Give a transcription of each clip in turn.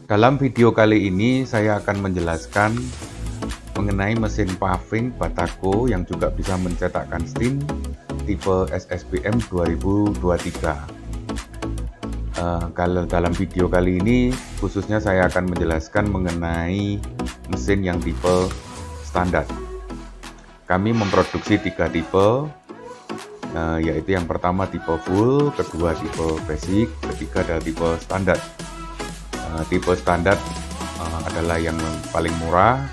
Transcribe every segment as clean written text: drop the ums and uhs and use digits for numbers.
Dalam video kali ini saya akan menjelaskan mengenai mesin paving Bataco yang juga bisa mencetakkan steam tipe SSBM 2023. Kalau dalam video kali ini khususnya saya akan menjelaskan mengenai mesin yang tipe standar. Kami memproduksi 3 tipe, yaitu yang pertama tipe full, kedua tipe basic, ketiga adalah tipe standar. Tipe standar adalah yang paling murah,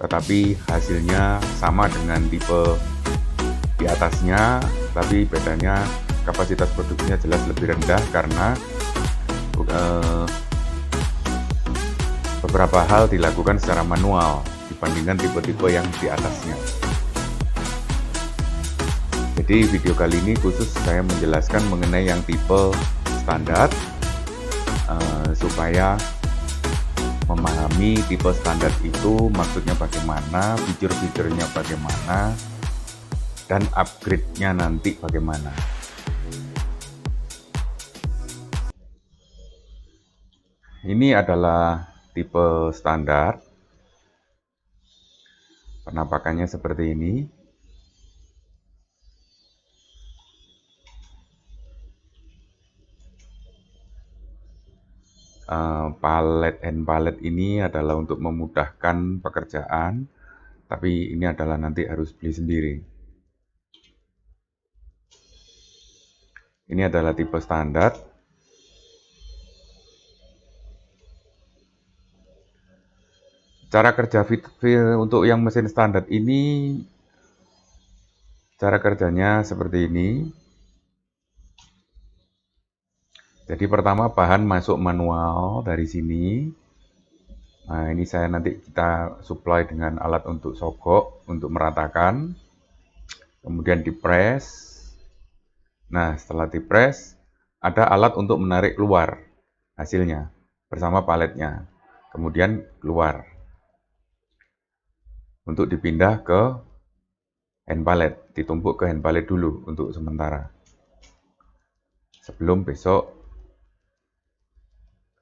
tetapi hasilnya sama dengan tipe di atasnya, tapi bedanya kapasitas produksinya jelas lebih rendah karena beberapa hal dilakukan secara manual dibandingkan tipe-tipe yang di atasnya. Jadi video kali ini khusus saya menjelaskan mengenai yang tipe standar supaya memahami tipe standar itu maksudnya bagaimana, fitur-fiturnya bagaimana, dan upgrade-nya nanti bagaimana. Ini adalah tipe standar. Penampakannya seperti ini. Palet and palet ini adalah untuk memudahkan pekerjaan, tapi ini adalah nanti harus beli sendiri. Ini adalah tipe standar. Cara kerja untuk yang mesin standar ini, cara kerjanya seperti ini. Jadi pertama bahan masuk manual dari sini. Nah ini kita supply dengan alat untuk sogok untuk meratakan. Kemudian dipres. Nah setelah dipres ada alat untuk menarik keluar hasilnya bersama paletnya. Kemudian keluar untuk dipindah ke hand pallet, ditumpuk ke hand pallet dulu untuk sementara. Sebelum besok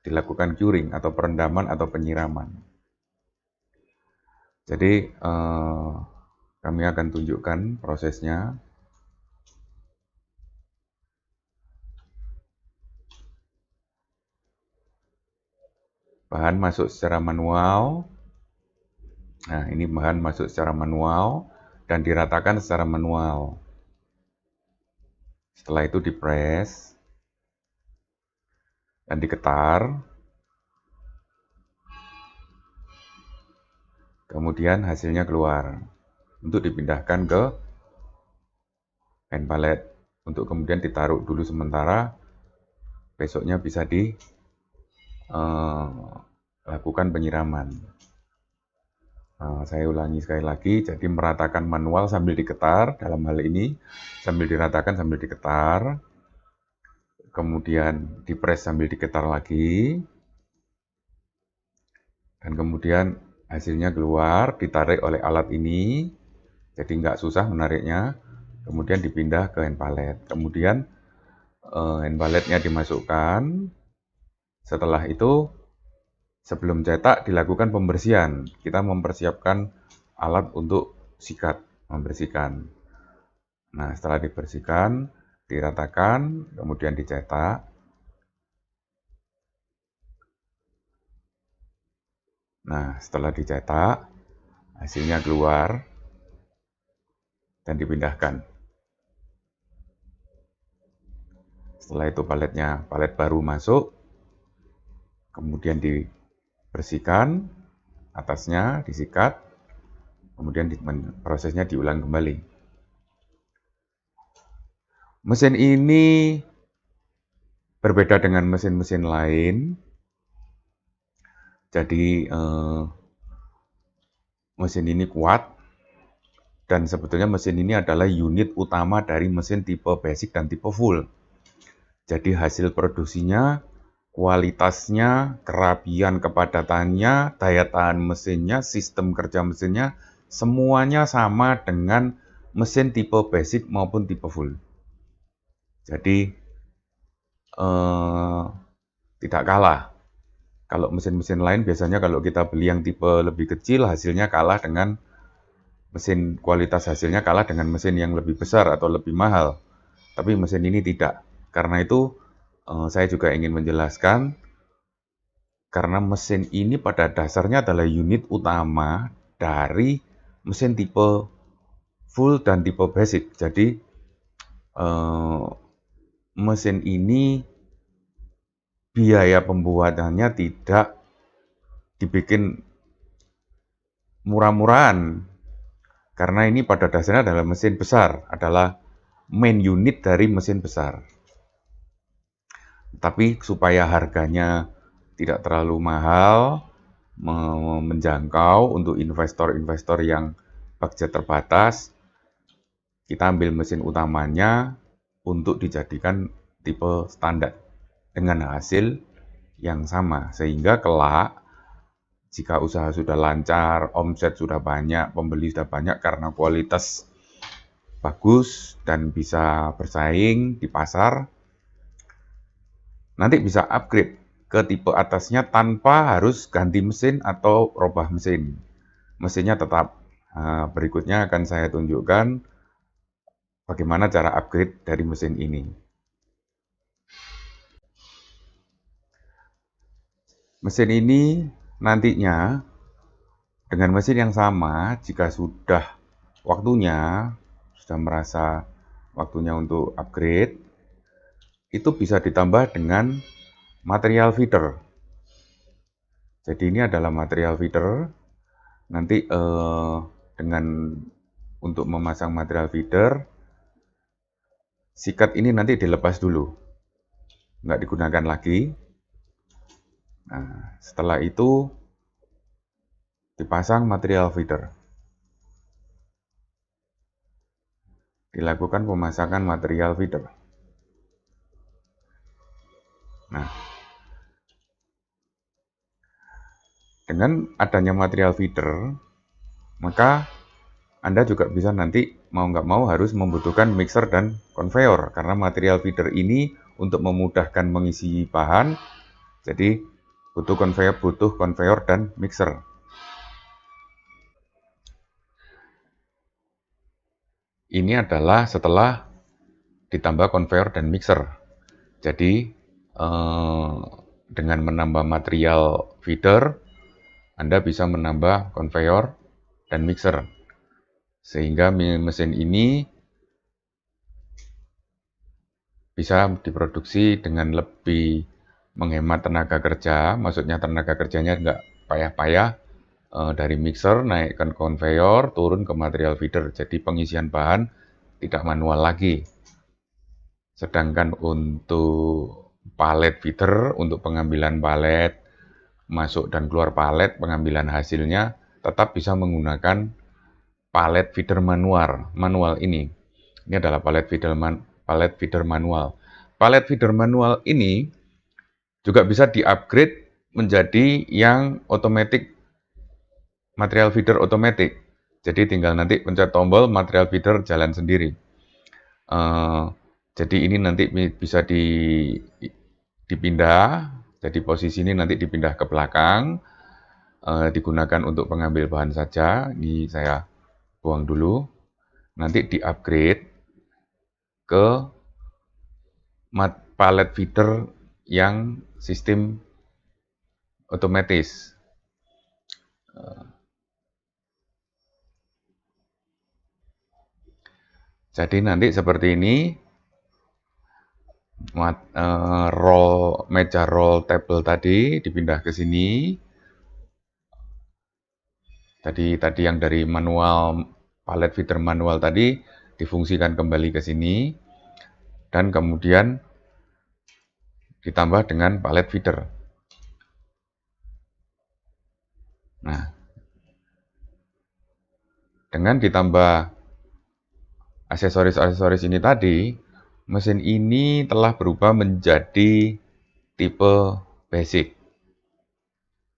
dilakukan curing atau perendaman atau penyiraman. Jadi kami akan tunjukkan prosesnya. Bahan masuk secara manual. Nah ini bahan masuk secara manual dan diratakan secara manual. Setelah itu dipres dan diketar. Kemudian hasilnya keluar untuk dipindahkan ke hand pallet untuk kemudian ditaruh dulu sementara, besoknya bisa dilakukan penyiraman. Saya ulangi sekali lagi, jadi meratakan manual sambil diketar, dalam hal ini sambil diratakan sambil diketar, kemudian dipres sambil diketar lagi, dan kemudian hasilnya keluar, ditarik oleh alat ini, jadi nggak susah menariknya. Kemudian dipindah ke hand pallet. Kemudian hand palletnya dimasukkan. Setelah itu, sebelum cetak dilakukan pembersihan. Kita mempersiapkan alat untuk sikat, membersihkan. Nah, setelah dibersihkan, diratakan, kemudian dicetak. Nah, setelah dicetak, hasilnya keluar dan dipindahkan. Setelah itu palet baru masuk, kemudian dibersihkan, atasnya disikat, kemudian prosesnya diulang kembali. Mesin ini berbeda dengan mesin-mesin lain. Jadi mesin ini kuat. Dan sebetulnya mesin ini adalah unit utama dari mesin tipe basic dan tipe full. Jadi hasil produksinya, kualitasnya, kerapian kepadatannya, daya tahan mesinnya, sistem kerja mesinnya, semuanya sama dengan mesin tipe basic maupun tipe full. Jadi tidak kalah. Kalau mesin-mesin lain biasanya kalau kita beli yang tipe lebih kecil hasilnya kalah dengan kualitas hasilnya kalah dengan mesin yang lebih besar atau lebih mahal. Tapi mesin ini tidak. Karena itu saya juga ingin menjelaskan karena mesin ini pada dasarnya adalah unit utama dari mesin tipe full dan tipe basic. Jadi mesin ini biaya pembuatannya tidak dibikin murah-murahan. Karena ini pada dasarnya adalah mesin besar, adalah main unit dari mesin besar. Tapi supaya harganya tidak terlalu mahal, menjangkau untuk investor-investor yang budget terbatas, kita ambil mesin utamanya untuk dijadikan tipe standar dengan hasil yang sama. Sehingga kelak jika usaha sudah lancar, omset sudah banyak, pembeli sudah banyak karena kualitas bagus dan bisa bersaing di pasar, nanti bisa upgrade ke tipe atasnya tanpa harus ganti mesin atau robah mesin. Mesinnya tetap. Nah, berikutnya akan saya tunjukkan bagaimana cara upgrade dari mesin ini. Mesin ini nantinya dengan mesin yang sama, jika sudah waktunya, sudah merasa waktunya untuk upgrade, itu bisa ditambah dengan material feeder. Jadi ini adalah material feeder. Nanti dengan untuk memasang material feeder, sikat ini nanti dilepas dulu, nggak digunakan lagi. Nah, setelah itu dipasang material feeder. Dilakukan pemasangan material feeder. Nah, dengan adanya material feeder, maka Anda juga bisa nanti mau nggak mau harus membutuhkan mixer dan conveyor karena material feeder ini untuk memudahkan mengisi bahan, jadi butuh conveyor dan mixer. Ini adalah setelah ditambah conveyor dan mixer. Jadi dengan menambah material feeder, Anda bisa menambah conveyor dan mixer. Sehingga mesin ini bisa diproduksi dengan lebih menghemat tenaga kerja, maksudnya tenaga kerjanya nggak payah-payah dari mixer naik ke conveyor, turun ke material feeder. Jadi pengisian bahan tidak manual lagi. Sedangkan untuk palet feeder, untuk pengambilan palet, masuk dan keluar palet, pengambilan hasilnya tetap bisa menggunakan palet feeder manual ini. Ini adalah palet feeder manual. Palet feeder manual ini juga bisa di-upgrade menjadi yang automatic material feeder automatic. Jadi tinggal nanti pencet tombol material feeder jalan sendiri. Jadi ini nanti bisa dipindah. Jadi posisi ini nanti dipindah ke belakang. Digunakan untuk pengambil bahan saja. Ini saya buang dulu. Nanti di-upgrade ke palet feeder yang sistem otomatis. Jadi nanti seperti ini, meja roll table tadi dipindah ke sini. Tadi yang dari manual, palet feeder manual tadi difungsikan kembali ke sini. Dan kemudian ditambah dengan palet feeder. Nah, dengan ditambah aksesoris-aksesoris ini tadi, mesin ini telah berubah menjadi tipe basic.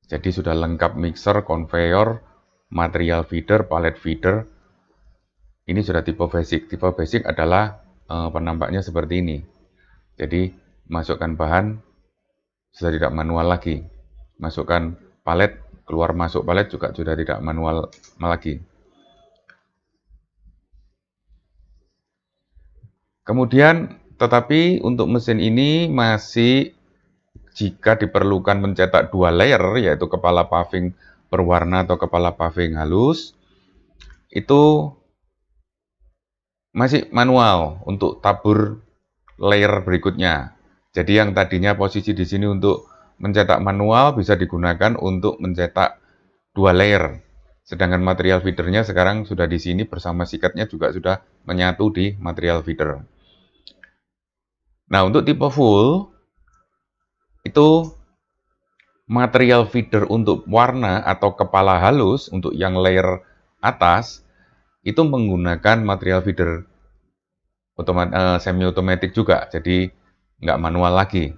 Jadi sudah lengkap mixer, conveyor, material feeder, palet feeder. Ini sudah tipe basic. Tipe basic adalah penampaknya seperti ini. Jadi masukkan bahan sudah tidak manual lagi. masukkan palet, keluar masuk palet juga sudah tidak manual lagi. Kemudian, tetapi untuk mesin ini masih jika diperlukan mencetak 2 layer, yaitu kepala paving berwarna atau kepala paving halus, itu masih manual untuk tabur layer berikutnya. Jadi yang tadinya posisi di sini untuk mencetak manual bisa digunakan untuk mencetak 2 layer. Sedangkan material feedernya sekarang sudah di sini bersama sikatnya juga sudah menyatu di material feeder. Nah, untuk tipe full itu material feeder untuk warna atau kepala halus untuk yang layer atas itu menggunakan material feeder semi otomatis juga, jadi nggak manual lagi.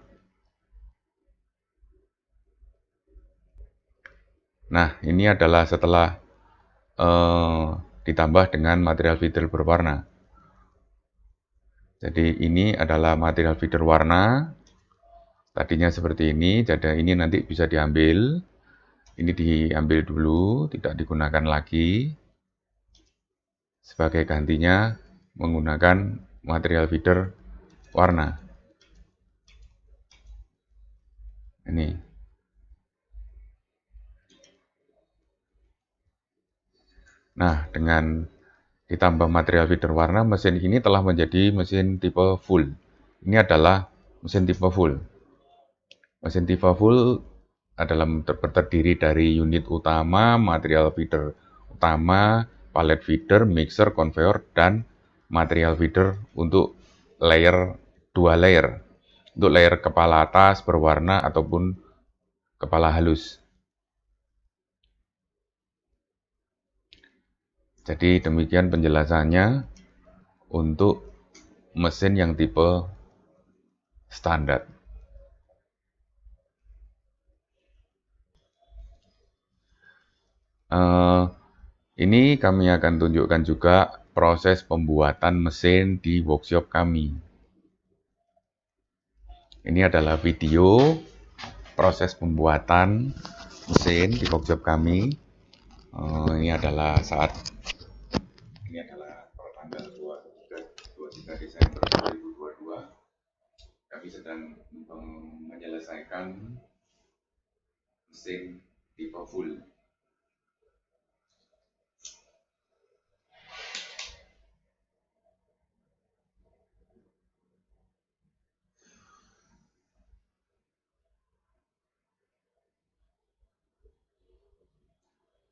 Nah, ini adalah setelah ditambah dengan material feeder berwarna. Jadi ini adalah material feeder warna. Tadinya seperti ini, jadi ini nanti bisa diambil. Ini diambil dulu, tidak digunakan lagi. Sebagai gantinya menggunakan material feeder warna. Ini. Nah, dengan ditambah material feeder warna, mesin ini telah menjadi mesin tipe full. Ini adalah mesin tipe full. Mesin tipe full adalah terdiri dari unit utama, material feeder utama, palet feeder, mixer, conveyor, dan material feeder untuk layer 2 layer. Untuk layer kepala atas berwarna ataupun kepala halus. Jadi demikian penjelasannya untuk mesin yang tipe standar. Ini kami akan tunjukkan juga proses pembuatan mesin di workshop kami. Ini adalah video proses pembuatan mesin di workshop kami. Ini adalah tanggal 23 Desember 2022. Kami sedang menyelesaikan mesin tipe full.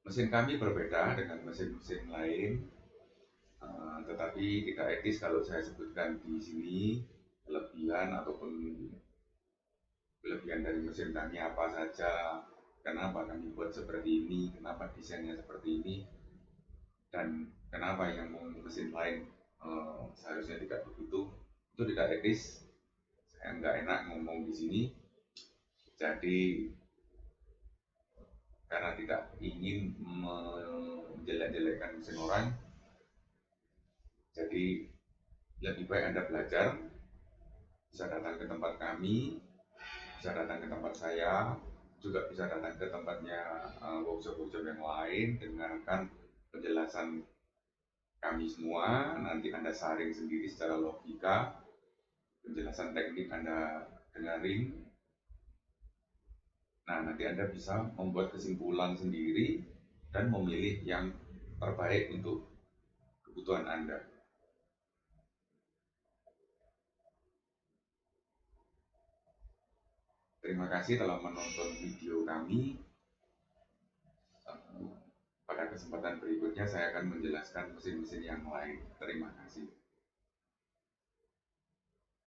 Mesin kami berbeda dengan mesin-mesin lain, tetapi tidak etis kalau saya sebutkan di sini kelebihan dari mesin kami apa saja, kenapa kami buat seperti ini, kenapa desainnya seperti ini, dan kenapa yang mesin lain seharusnya tidak begitu. Itu tidak etis. Saya nggak enak ngomong di sini. Jadi karena tidak ingin menjelek-jelekkan mesin orang, jadi lebih baik Anda belajar, bisa datang ke tempat kami, bisa datang ke tempat saya, juga bisa datang ke tempatnya workshop-workshop yang lain, dengarkan penjelasan kami semua, nanti Anda saring sendiri secara logika, penjelasan teknik Anda dengarin. Nah, nanti Anda bisa membuat kesimpulan sendiri dan memilih yang terbaik untuk kebutuhan Anda. Terima kasih telah menonton video kami. Pada kesempatan berikutnya saya akan menjelaskan mesin-mesin yang lain. Terima kasih.